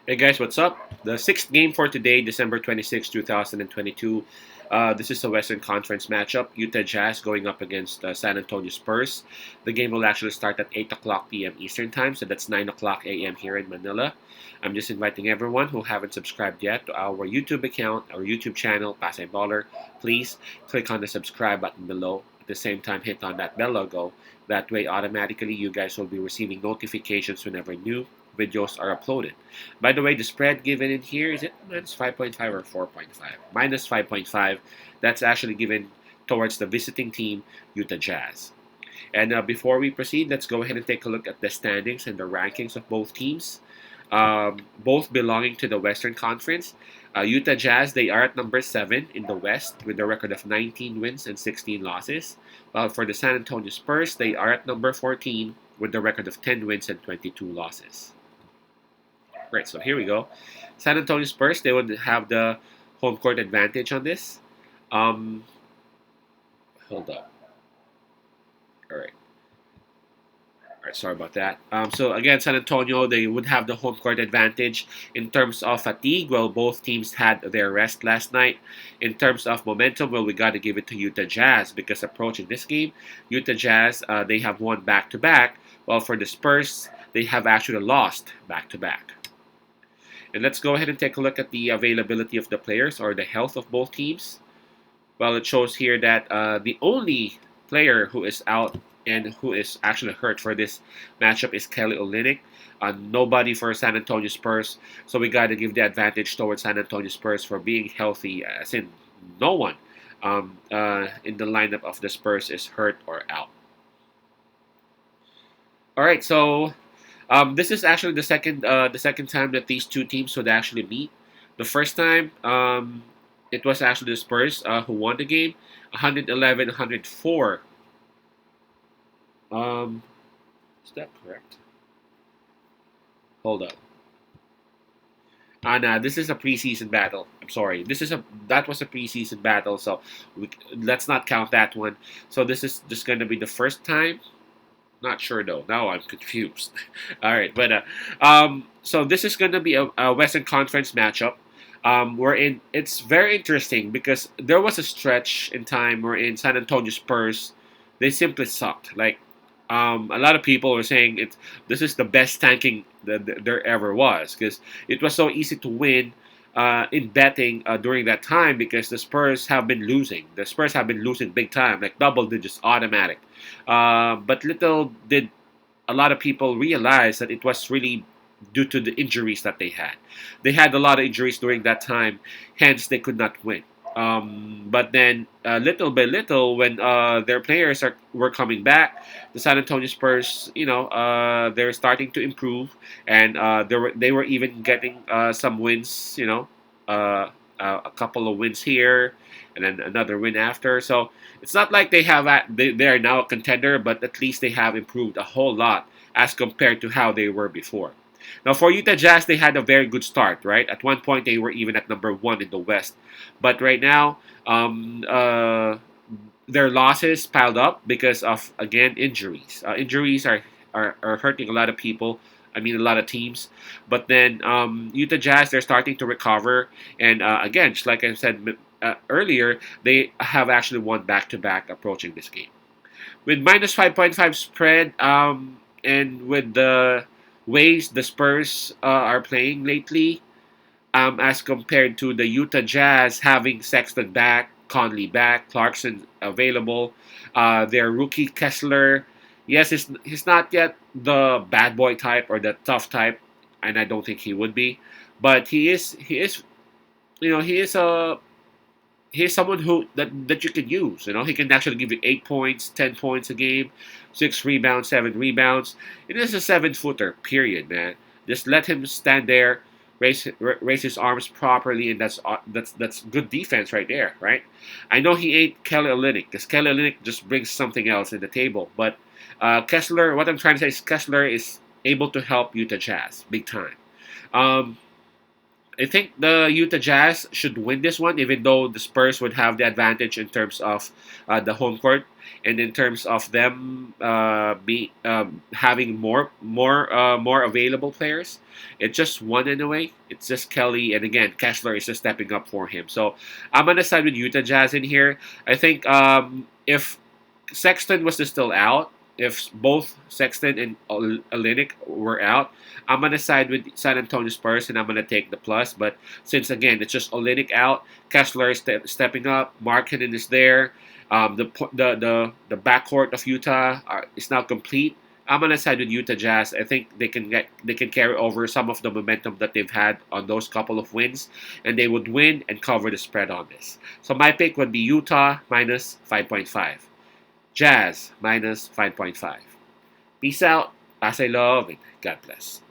Hey guys, what's up? The sixth game for today, December 26, 2022. This is a Western Conference matchup. Utah Jazz going up against San Antonio Spurs. The game will actually start at 8 o'clock p.m. Eastern Time, so that's 9 o'clock a.m. here in Manila. I'm just inviting everyone who haven't subscribed yet to our YouTube account, our YouTube channel, Pasay Baller. Please click on the subscribe button below. At the same time, hit on that bell logo. That way, automatically, you guys will be receiving notifications whenever new videos are uploaded. By the way, the spread given in here is it minus 5.5 or 4.5? Minus 5.5. That's actually given towards the visiting team, Utah Jazz. And before we proceed, let's go ahead and take a look at the standings and the rankings of both teams. Both belonging to the Western Conference. Utah Jazz, they are at number 7 in the West with a record of 19 wins and 16 losses. While for the San Antonio Spurs, they are at number 14 with a record of 10 wins and 22 losses. Right, so here we go. San Antonio Spurs, they would have the home court advantage on this. Um, Hold up. All right. All right, sorry about that. So again, San Antonio, they would have the home court advantage in terms of fatigue. Well, both teams had their rest last night. In terms of momentum, well, we got to give it to Utah Jazz because approaching this game, Utah Jazz, they have won back to back. While for the Spurs, they have actually lost back to back. And let's go ahead and take a look at the availability of the players or the health of both teams. Well, it shows here that the only player who is out and who is actually hurt for this matchup is Kelly Olynyk. Nobody for San Antonio Spurs, so we got to give the advantage towards San Antonio Spurs for being healthy, as in no one in the lineup of the Spurs is hurt or out. All right, so this is actually the second time that these two teams would actually meet. The first time, it was actually the Spurs who won the game, 111-104. Is that correct? Hold up. Nah, this is a preseason battle. I'm sorry. That was a preseason battle, so let's not count that one. So this is just going to be the first time. Not sure though. Now I'm confused. All right, but so this is going to be a Western Conference matchup. Wherein it's very interesting because there was a stretch in time where in San Antonio Spurs, they simply sucked. Like a lot of people were saying this is the best tanking that there ever was because it was so easy to win in betting during that time because the Spurs have been losing. The Spurs have been losing big time, like double digits, automatic. But little did a lot of people realize that it was really due to the injuries that they had. They had a lot of injuries during that time, hence they could not win. But then, little by little, when their players were coming back, the San Antonio Spurs, they're starting to improve, and they were even getting some wins. A couple of wins here, and then another win after. So it's not like they are now a contender, but at least they have improved a whole lot as compared to how they were before. Now, for Utah Jazz, they had a very good start, right? At one point, they were even at number 1 in the West. But right now, their losses piled up because of, again, injuries. Injuries are hurting a lot of people. I mean, a lot of teams. But then Utah Jazz, they're starting to recover. And again, just like I said earlier, they have actually won back-to-back approaching this game. With minus 5.5 spread and with the ways the Spurs are playing lately, as compared to the Utah Jazz having Sexton back, Conley back, Clarkson available, their rookie Kessler. Yes, he's not yet the bad boy type or the tough type, and I don't think he would be, but he is he's someone that you can use. He can actually give you 8 points, 10 points a game, 6 rebounds, 7 rebounds. It is a 7-footer. Period, man. Just let him stand there, raise his arms properly, and that's good defense right there, right? I know he ain't Kelly Olynyk because Kelly Olynyk just brings something else in the table, but Kessler. What I'm trying to say is Kessler is able to help Utah Jazz big time. Um, I think the Utah Jazz should win this one, even though the Spurs would have the advantage in terms of the home court and in terms of them be having more available players. It's just one in a way. It's just Kelly, and again, Kessler is just stepping up for him. So I'm gonna side with Utah Jazz in here. I think if Sexton was still out, if both Sexton and Olenek were out, I'm gonna side with San Antonio Spurs and I'm gonna take the plus. But since again it's just Olenek out, Kessler is stepping up, Markkanen is there, the backcourt of Utah is now complete. I'm gonna side with Utah Jazz. I think they can carry over some of the momentum that they've had on those couple of wins, and they would win and cover the spread on this. So my pick would be Utah minus 5.5. Jazz minus 5.5. Peace out. Pasay love and God bless.